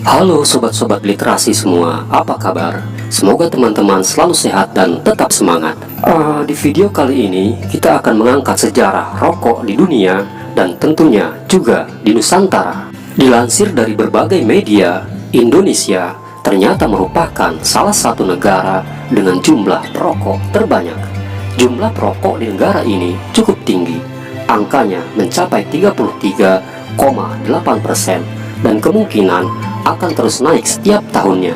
Halo sobat-sobat literasi semua, apa kabar? Semoga teman-teman selalu sehat dan tetap semangat. Di video kali ini kita akan mengangkat sejarah rokok di dunia dan tentunya juga di Nusantara. Dilansir dari berbagai media, Indonesia ternyata merupakan salah satu negara dengan jumlah perokok terbanyak. Jumlah perokok di negara ini cukup tinggi, angkanya mencapai 33,8% dan kemungkinan akan terus naik setiap tahunnya.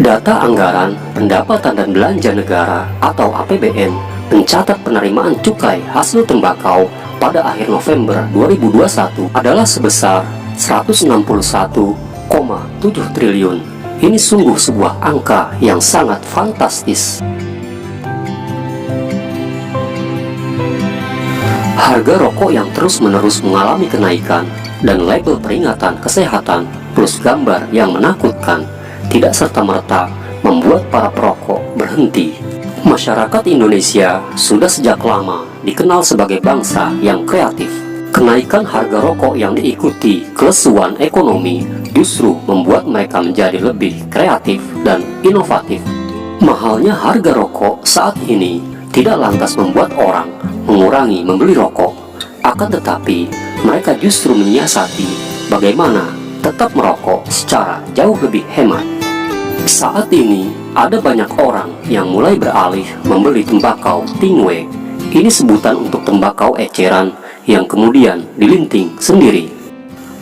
Data Anggaran Pendapatan dan Belanja Negara atau APBN mencatat penerimaan cukai hasil tembakau pada akhir November 2021 adalah sebesar 161,7 triliun. Ini sungguh sebuah angka yang sangat fantastis. Harga rokok yang terus-menerus mengalami kenaikan dan label peringatan kesehatan plus gambar yang menakutkan tidak serta-merta membuat para perokok berhenti. Masyarakat Indonesia sudah sejak lama dikenal sebagai bangsa yang kreatif. Kenaikan harga rokok yang diikuti kelesuan ekonomi justru membuat mereka menjadi lebih kreatif dan inovatif. Mahalnya harga rokok saat ini tidak lantas membuat orang mengurangi membeli rokok, akan tetapi mereka justru menyiasati bagaimana tetap merokok secara jauh lebih hemat. Saat ini ada banyak orang yang mulai beralih membeli tembakau tingwe. Ini sebutan untuk tembakau eceran yang kemudian dilinting sendiri.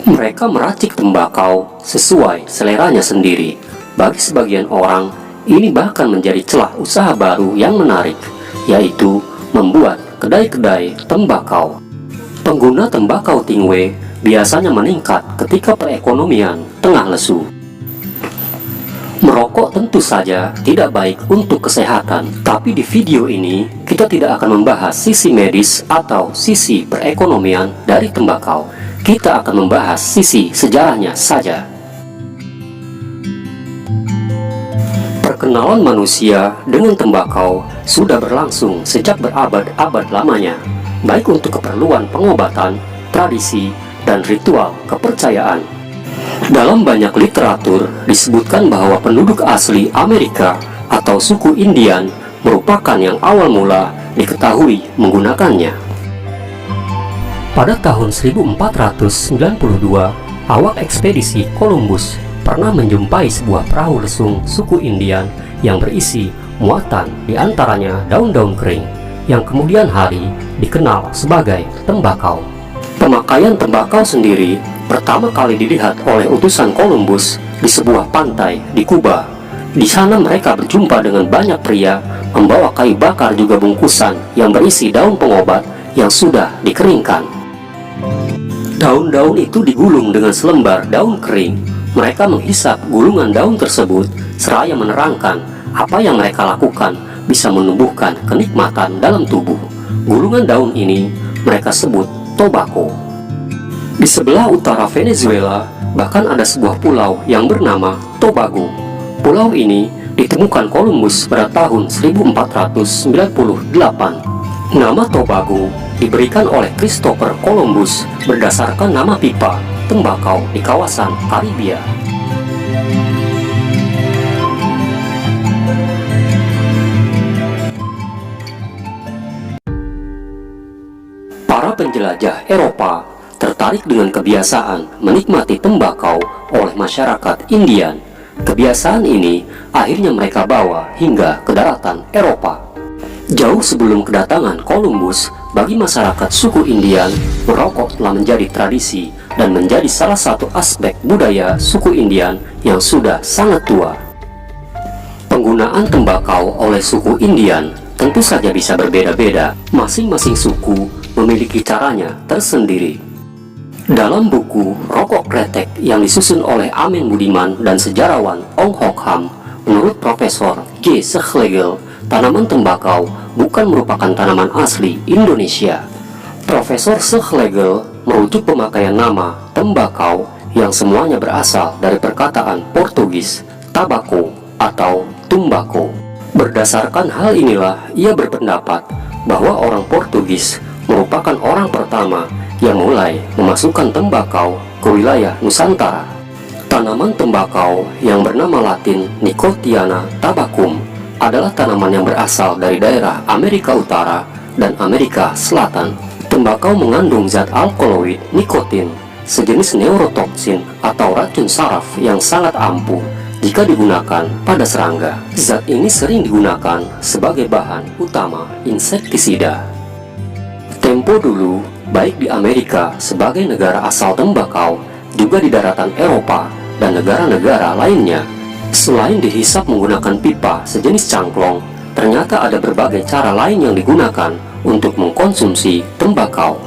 Mereka meracik tembakau sesuai seleranya sendiri. Bagi sebagian orang, ini bahkan menjadi celah usaha baru yang menarik, yaitu membuat kedai-kedai tembakau. Pengguna tembakau tingwe biasanya meningkat ketika perekonomian tengah lesu. Merokok tentu saja tidak baik untuk kesehatan, tapi di video ini kita tidak akan membahas sisi medis atau sisi perekonomian dari tembakau. Kita akan membahas sisi sejarahnya saja. Perkenalan manusia dengan tembakau sudah berlangsung sejak berabad-abad lamanya, baik untuk keperluan pengobatan, tradisi, dan ritual kepercayaan. Dalam banyak literatur disebutkan bahwa penduduk asli Amerika atau suku Indian merupakan yang awal mula diketahui menggunakannya. Pada tahun 1492, awak ekspedisi Columbus pernah menjumpai sebuah perahu lesung suku Indian yang berisi muatan di antaranya daun-daun kering yang kemudian hari dikenal sebagai tembakau. Pemakaian tembakau sendiri pertama kali dilihat oleh utusan Columbus di sebuah pantai di Kuba. Di sana mereka berjumpa dengan banyak pria membawa kayu bakar juga bungkusan yang berisi daun pengobat yang sudah dikeringkan. Daun-daun itu digulung dengan selembar daun kering. Mereka menghisap gulungan daun tersebut seraya menerangkan apa yang mereka lakukan bisa menumbuhkan kenikmatan dalam tubuh. Gulungan daun ini mereka sebut tobacco. Di sebelah utara Venezuela bahkan ada sebuah pulau yang bernama Tobago. Pulau ini ditemukan Columbus pada tahun 1498. Nama Tobago diberikan oleh Christopher Columbus berdasarkan nama pipa tembakau di kawasan Karibia. Para penjelajah Eropa tertarik dengan kebiasaan menikmati tembakau oleh masyarakat Indian. Kebiasaan ini akhirnya mereka bawa hingga ke daratan Eropa. Jauh sebelum kedatangan Columbus, bagi masyarakat suku Indian, merokok telah menjadi tradisi dan menjadi salah satu aspek budaya suku Indian yang sudah sangat tua. Penggunaan tembakau oleh suku Indian tentu saja bisa berbeda-beda. Masing-masing suku memiliki caranya tersendiri. Dalam buku Rokok Kretek yang disusun oleh Amin Budiman dan sejarawan Ong Hok Ham, menurut Profesor J. Schlegel, tanaman tembakau bukan merupakan tanaman asli Indonesia. Profesor Schlegel merujuk pemakaian nama tembakau yang semuanya berasal dari perkataan Portugis tabako atau tumbako. Berdasarkan hal inilah ia berpendapat bahwa orang Portugis merupakan orang pertama yang mulai memasukkan tembakau ke wilayah Nusantara. Tanaman tembakau yang bernama Latin Nicotiana tabacum adalah tanaman yang berasal dari daerah Amerika Utara dan Amerika Selatan. Tembakau mengandung zat alkaloid nikotin, sejenis neurotoksin atau racun saraf yang sangat ampuh jika digunakan pada serangga. Zat ini sering digunakan sebagai bahan utama insektisida. Tempo dulu, baik di Amerika sebagai negara asal tembakau, juga di daratan Eropa dan negara-negara lainnya, selain dihisap menggunakan pipa sejenis cangklong, ternyata ada berbagai cara lain yang digunakan untuk mengkonsumsi tembakau.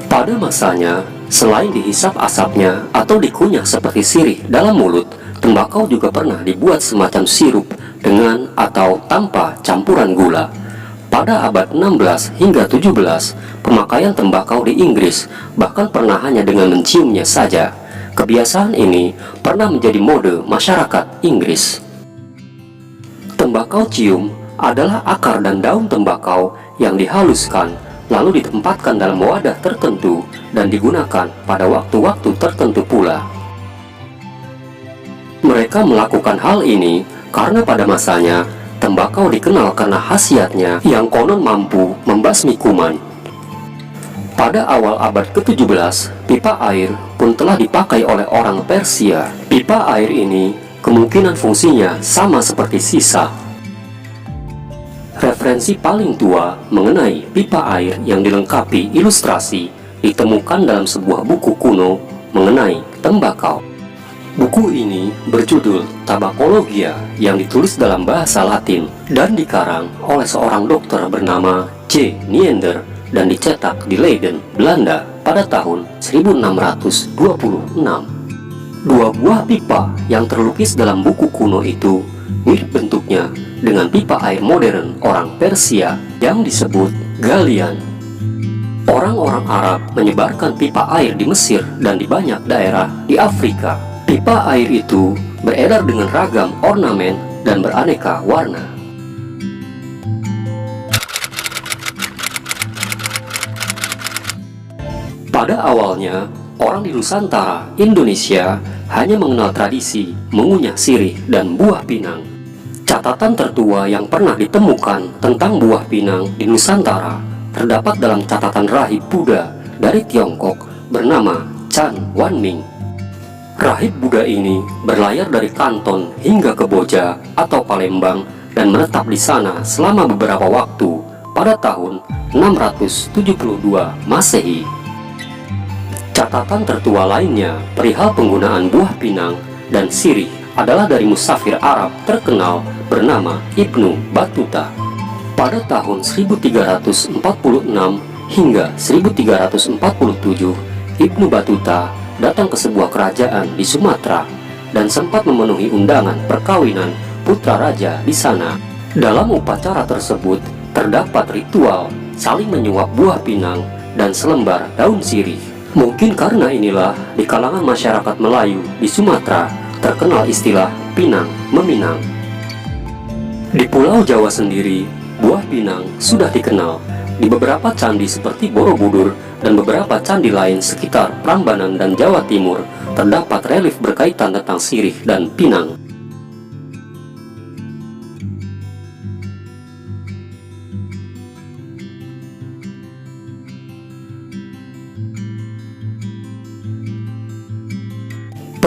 Pada masanya, selain dihisap asapnya atau dikunyah seperti sirih dalam mulut, tembakau juga pernah dibuat semacam sirup dengan atau tanpa campuran gula. Pada abad 16 hingga 17, pemakaian tembakau di Inggris bahkan pernah hanya dengan menciumnya saja. Kebiasaan ini pernah menjadi mode masyarakat Inggris. Tembakau cium adalah akar dan daun tembakau yang dihaluskan lalu ditempatkan dalam wadah tertentu dan digunakan pada waktu-waktu tertentu pula. Mereka melakukan hal ini karena pada masanya tembakau dikenal karena khasiatnya yang konon mampu membasmi kuman. Pada awal abad ke-17, pipa air pun telah dipakai oleh orang Persia. Pipa air ini kemungkinan fungsinya sama seperti sisa. Referensi paling tua mengenai pipa air yang dilengkapi ilustrasi ditemukan dalam sebuah buku kuno mengenai tembakau. Buku ini berjudul Tabacologia yang ditulis dalam bahasa Latin dan dikarang oleh seorang dokter bernama J. Neander dan dicetak di Leiden, Belanda pada tahun 1626. Dua buah pipa yang terlukis dalam buku kuno itu mirip bentuknya dengan pipa air modern orang Persia yang disebut galian. Orang-orang Arab menyebarkan pipa air di Mesir dan di banyak daerah di Afrika. Pipa air itu beredar dengan ragam ornamen dan beraneka warna. Pada awalnya, orang di Nusantara, Indonesia, hanya mengenal tradisi mengunyah sirih dan buah pinang. Catatan tertua yang pernah ditemukan tentang buah pinang di Nusantara terdapat dalam catatan rahib Buddha dari Tiongkok bernama Chan Wanming. Rahib Buddha ini berlayar dari Kanton hingga ke Boja atau Palembang dan menetap di sana selama beberapa waktu pada tahun 672 Masehi. Catatan tertua lainnya perihal penggunaan buah pinang dan sirih adalah dari musafir Arab terkenal bernama Ibnu Battuta. Pada tahun 1346 hingga 1347, Ibnu Battuta datang ke sebuah kerajaan di Sumatera dan sempat memenuhi undangan perkawinan putra raja di sana. Dalam upacara tersebut terdapat ritual saling menyuap buah pinang dan selembar daun sirih. Mungkin karena inilah di kalangan masyarakat Melayu di Sumatera terkenal istilah pinang meminang. Di Pulau Jawa sendiri, buah pinang sudah dikenal. Di beberapa candi seperti Borobudur dan beberapa candi lain sekitar Prambanan dan Jawa Timur terdapat relief berkaitan tentang sirih dan pinang.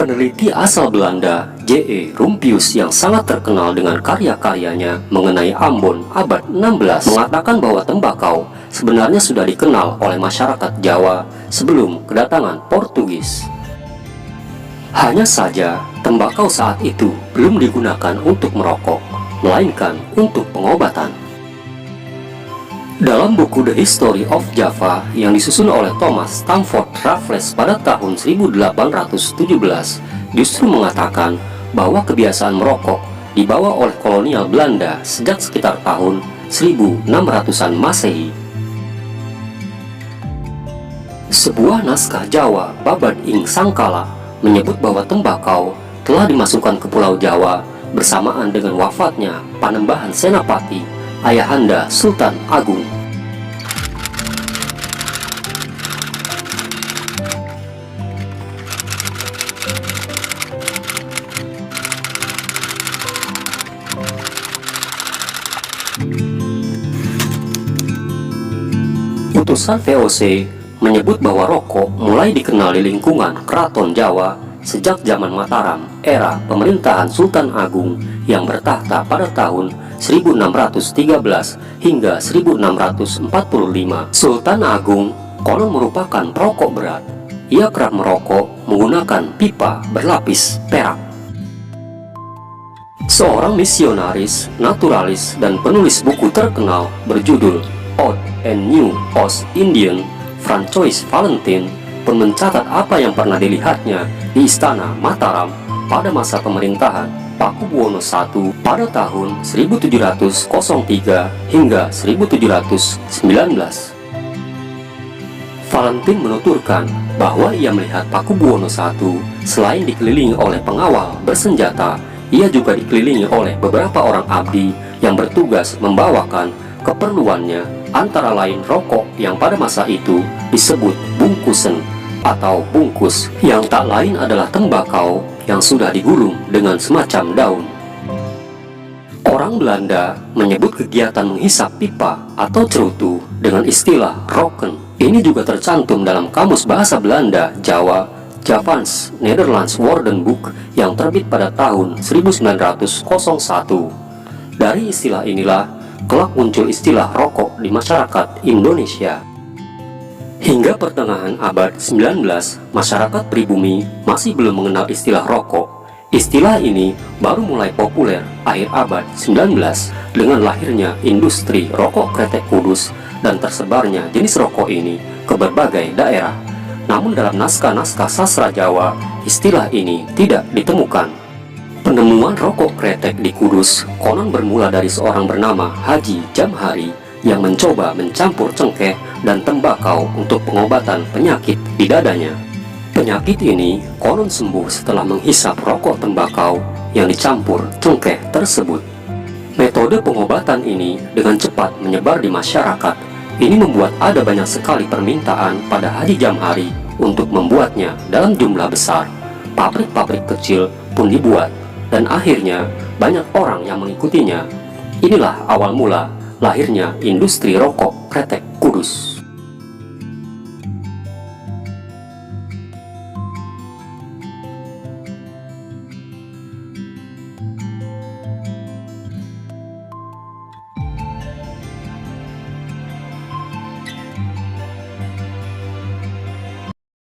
Peneliti asal Belanda, J.E. Rumpius yang sangat terkenal dengan karya-karyanya mengenai Ambon abad 16 mengatakan bahwa tembakau sebenarnya sudah dikenal oleh masyarakat Jawa sebelum kedatangan Portugis. Hanya saja, tembakau saat itu belum digunakan untuk merokok, melainkan untuk pengobatan. Dalam buku The History of Java yang disusun oleh Thomas Stamford Raffles pada tahun 1817 justru mengatakan bahwa kebiasaan merokok dibawa oleh kolonial Belanda sejak sekitar tahun 1600-an Masehi. Sebuah naskah Jawa Babad ing Sangkala menyebut bahwa tembakau telah dimasukkan ke Pulau Jawa bersamaan dengan wafatnya Panembahan Senapati Ayahanda Sultan Agung. Putusan VOC menyebut bahwa rokok mulai dikenal di lingkungan Keraton Jawa sejak zaman Mataram, era pemerintahan Sultan Agung yang bertahta pada tahun 1613 hingga 1645. Sultan Agung konon merupakan perokok berat. Ia kerap merokok menggunakan pipa berlapis perak. Seorang misionaris, naturalis, dan penulis buku terkenal berjudul Old and New Ost-Indian, Francois Valentin, pun mencatat apa yang pernah dilihatnya di Istana Mataram pada masa pemerintahan Pakubuwono I pada tahun 1703 hingga 1719. Valentin menuturkan bahwa ia melihat Pakubuwono I selain dikelilingi oleh pengawal bersenjata, ia juga dikelilingi oleh beberapa orang abdi yang bertugas membawakan keperluannya, antara lain rokok yang pada masa itu disebut bungkusen atau bungkus, yang tak lain adalah tembakau yang sudah digulung dengan semacam daun. Orang Belanda menyebut kegiatan menghisap pipa atau cerutu dengan istilah roken. Ini juga tercantum dalam Kamus Bahasa Belanda Jawa Javans Nederlands Woordenboek yang terbit pada tahun 1901. Dari istilah inilah kelak muncul istilah rokok di masyarakat Indonesia. Hingga pertengahan abad 19, masyarakat pribumi masih belum mengenal istilah rokok. Istilah ini baru mulai populer akhir abad 19 dengan lahirnya industri rokok kretek Kudus dan tersebarnya jenis rokok ini ke berbagai daerah. Namun dalam naskah-naskah sastra Jawa, istilah ini tidak ditemukan. Penemuan rokok kretek di Kudus konon bermula dari seorang bernama Haji Jamhari yang mencoba mencampur cengkeh dan tembakau untuk pengobatan penyakit di dadanya. Penyakit ini konon sembuh setelah menghisap rokok tembakau yang dicampur cengkeh tersebut. Metode pengobatan ini dengan cepat menyebar di masyarakat. Ini membuat ada banyak sekali permintaan pada Haji Jamhari untuk membuatnya dalam jumlah besar. Pabrik-pabrik kecil pun dibuat dan akhirnya banyak orang yang mengikutinya. Inilah awal mula lahirnya industri rokok kretek Kudus.